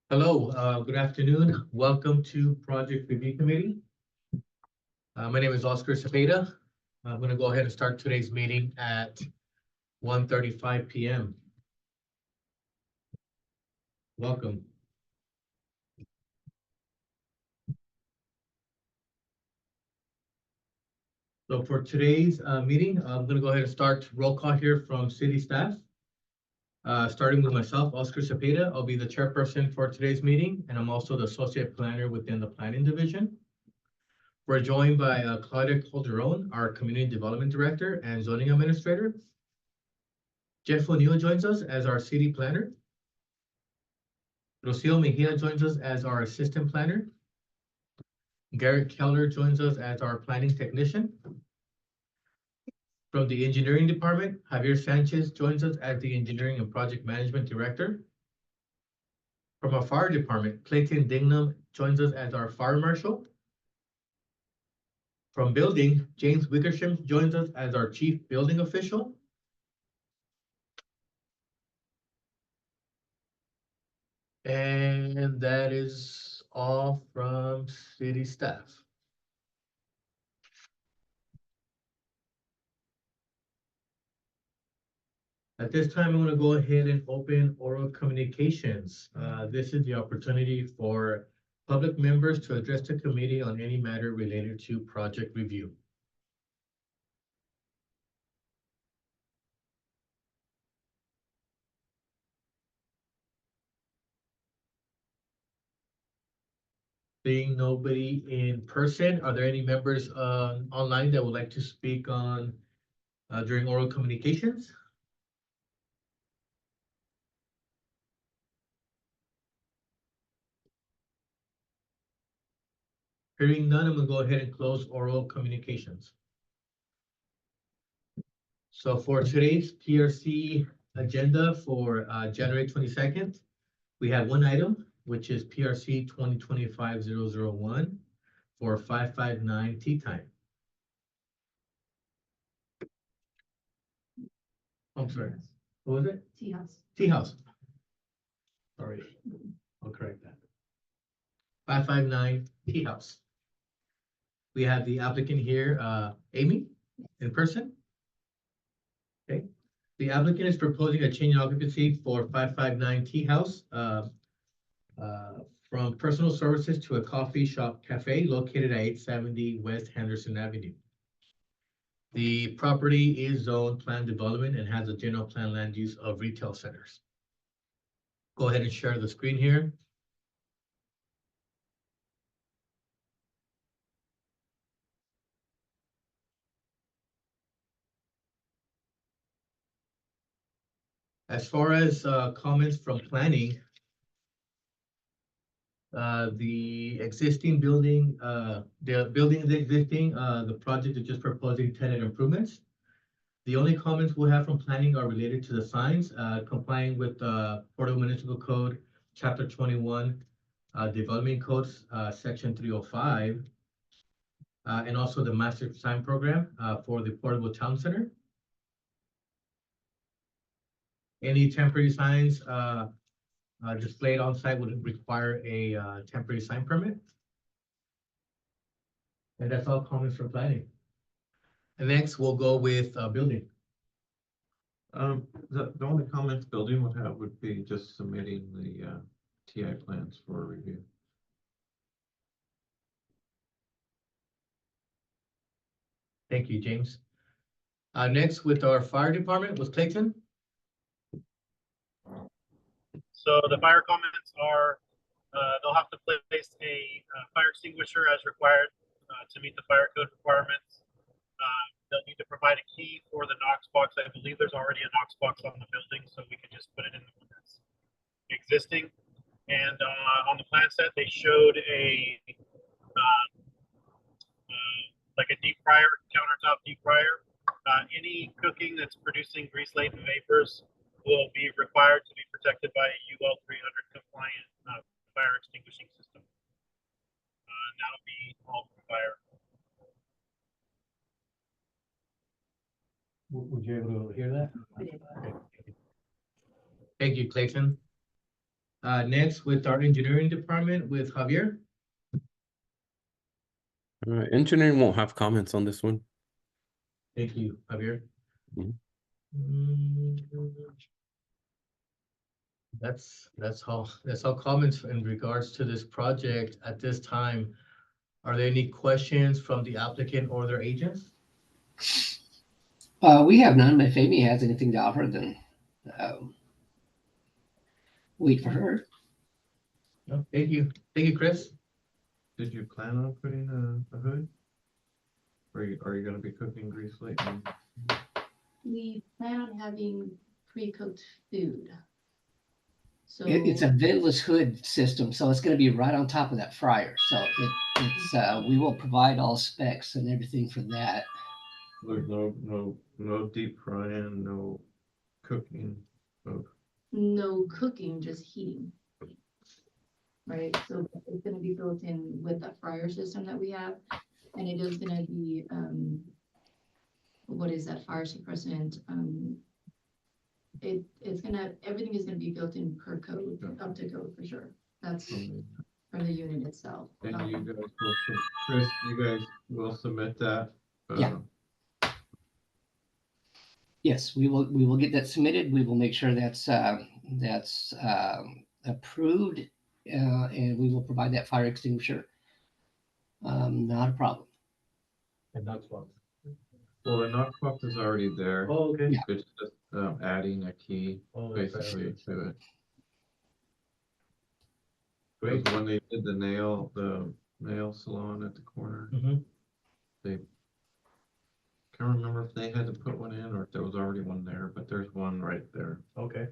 Hello, good afternoon. Welcome to Project Review Committee. My name is Oscar Cepeda. I'm going to go ahead and start today's meeting at 1:35 p.m. Welcome. So for today's meeting, I'm going to go ahead and start roll call here from city staff. Starting with myself, Oscar Cepeda. I'll be the chairperson for today's meeting, and I'm also the associate planner within the planning division. We're joined by Claudia Calderon, our community development director and zoning administrator. Jeff O'Neill joins us as our city planner. Rocio Mejia joins us as our assistant planner. Garrett Keller joins us as our planning technician. From the engineering department, Javier Sanchez joins us as the engineering and project management director. From our fire department, Clayton Dignam joins us as our fire marshal. From building, James Wickersham joins us as our chief building official. And that is all from city staff. At this time, I'm going to go ahead and open oral communications. This is the opportunity for public members to address the committee on any matter related to project review. Seeing nobody in person, are there any members online that would like to speak on during oral communications? Hearing none, I'm going to go ahead and close oral communications. So for today's PRC agenda for January 22nd, we have one item, which is PRC 2025-001 for 559 tea time. I'm sorry, what was it? Tea house. Tea house. Sorry, I'll correct that. 559 tea house. We have the applicant here, Amy, in person. Okay, the applicant is proposing a change in occupancy for 559 tea house from personal services to a coffee shop cafe located at 870 West Henderson Avenue. The property is zoned planned development and has a general plan land use of retail centers. Go ahead and share the screen here. As far as comments from planning, the existing building, the building is existing, the project is just proposing tenant improvements. The only comments we'll have from planning are related to the signs, complying with Porterville Municipal Code, Chapter 21, Development Codes, Section 305, and also the Master Sign Program for the Porterville Town Center. Any temporary signs displayed on site would require a temporary sign permit. And that's all comments from planning. And next, we'll go with building. The only comments building would have would be just submitting the TI plans for review. Thank you, James. Next, with our fire department, was Clayton. So the fire comments are, they'll have to place a fire extinguisher as required to meet the fire code requirements. They'll need to provide a key for the Knox box. I believe there's already a Knox box on the building, so we can just put it in the one that's existing. And on the plan set, they showed a like a deep fryer, countertop deep fryer. Any cooking that's producing grease-laden vapors will be required to be protected by a UL 300 compliant fire extinguishing system. And that'll be all for fire. Would you able to hear that? Okay. Thank you, Clayton. Next with our engineering department with Javier. Engineering won't have comments on this one. Thank you, Javier. Mhm. That's all comments in regards to this project at this time. Are there any questions from the applicant or their agents? We have none, but if Amy has anything to offer, then wait for her. No, thank you. Thank you, Chris. Did you plan on putting a hood? Or are you gonna be cooking grease lightning? We plan on having pre-cooked food. So It's a ventless hood system, so it's going to be right on top of that fryer. So we will provide all specs and everything for that. There's no deep frying, no cooking. no cooking, just heating. Right, so it's gonna be built in with that fryer system that we have, and it is gonna be, what is that, fire suppressant, everything is gonna be built in per code, up to code for sure. That's from the unit itself. And you guys will, Chris, you guys will submit that? Yeah. Yes, we will get that submitted. We will make sure that's approved, and we will provide that fire extinguisher. Not a problem. And that's what. Well, the knock box is already there. Oh, okay. Yeah. It's just adding a key Oh, that's right, basically okay. to it. Great. Because when they did the nail salon at the corner, Mhm. they can't remember if they had to put one in or if there was already one there, but there's one right there. Okay.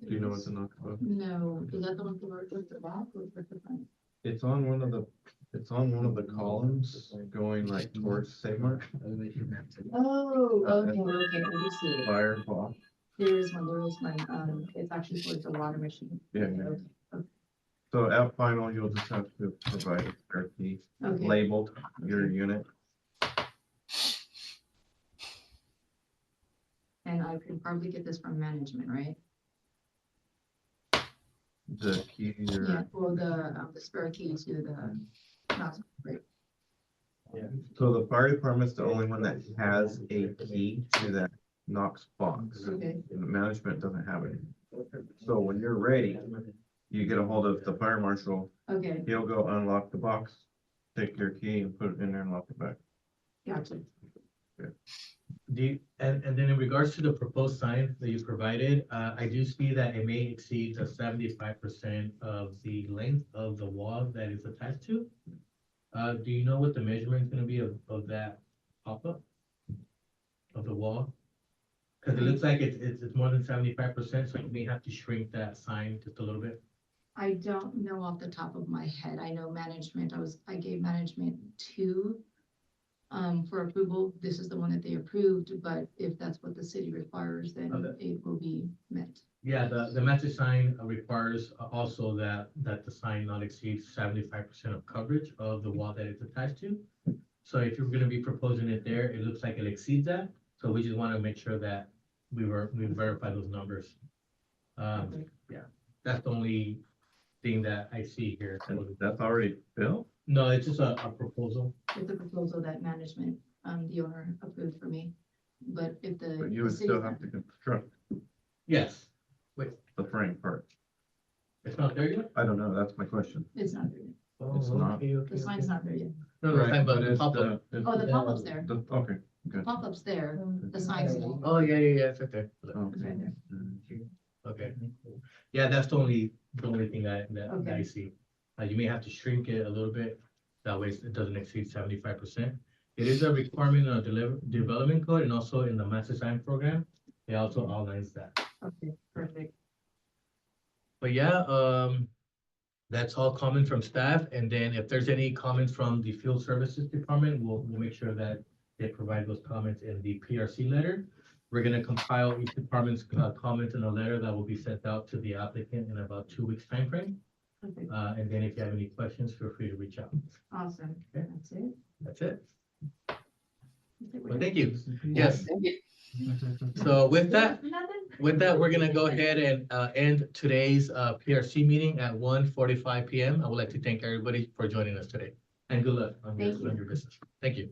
Do you know what the knock box? No, is that the one for the back or for the front? It's on one of the columns going like towards Seymour. Oh, okay, I do see it. Fire box. There is one, it's actually towards the water machine. Yeah. Okay, So at final, you'll just have to provide a spare key okay. labeled your unit. And I could probably get this from management, right? The key to Yeah, your, or the spare key to the, not, right, so the fire department's the only one that has a key to that Knox box. okay, And the management doesn't have it. So when you're ready, you get a hold of the fire marshal, okay, he'll go unlock the box, take your key and put it in there and lock it back. gotcha. And then in regards to the proposed sign that you provided, I do see that it may exceed the 75% of the length of the wall that is attached to. Do you know what the measurement is gonna be of that pop-up? Of the wall? Cause it looks like it's more than 75%, so you may have to shrink that sign just a little bit. I don't know off the top of my head. I know management, I gave management two for approval. This is the one that they approved, but if that's what the city requires, then Okay. it will be met. Yeah, the master sign requires also that the sign not exceed 75% of coverage of the wall that it's attached to. So if you're gonna be proposing it there, it looks like it exceeds that, so we just wanna make sure that we verify those numbers. Yeah, that's the only thing that I see here. That's already built? No, it's just a proposal. It's a proposal that management, the owner approved for me. But if the. But you the would city- still have to construct Yes, the frame part. it's not there yet? I don't know, that's my question. It's not there yet. Oh, It's not. okay, okay, The sign's okay. not there yet. No, the sign, but the it's pop-up. Oh, the pop-up's there. Okay, The good. pop-up's there. The sign's not. Oh, yeah, it's right there. It's right Okay. there. Okay, yeah, that's the only thing that I Okay. see. You may have to shrink it a little bit, that way it doesn't exceed 75%. It is a requirement of development code and also in the master sign program, it also outlines that. Okay, perfect. But yeah, that's all comments from staff, and then if there's any comments from the field services department, we'll make sure that they provide those comments in the PRC letter. We're gonna compile each department's comments in a letter that will be sent out to the applicant in about 2 weeks timeframe. Okay, And then if you have any questions, feel free to reach out. awesome. Okay. That's it. That's it. That's it, we're Well, done. thank you. Yes, Thank you. so with that, Nothing? with that, we're gonna go ahead and end today's PRC meeting at 1:45 PM. I would like to thank everybody for joining us today. And good luck on Thank you. your business. Thank you.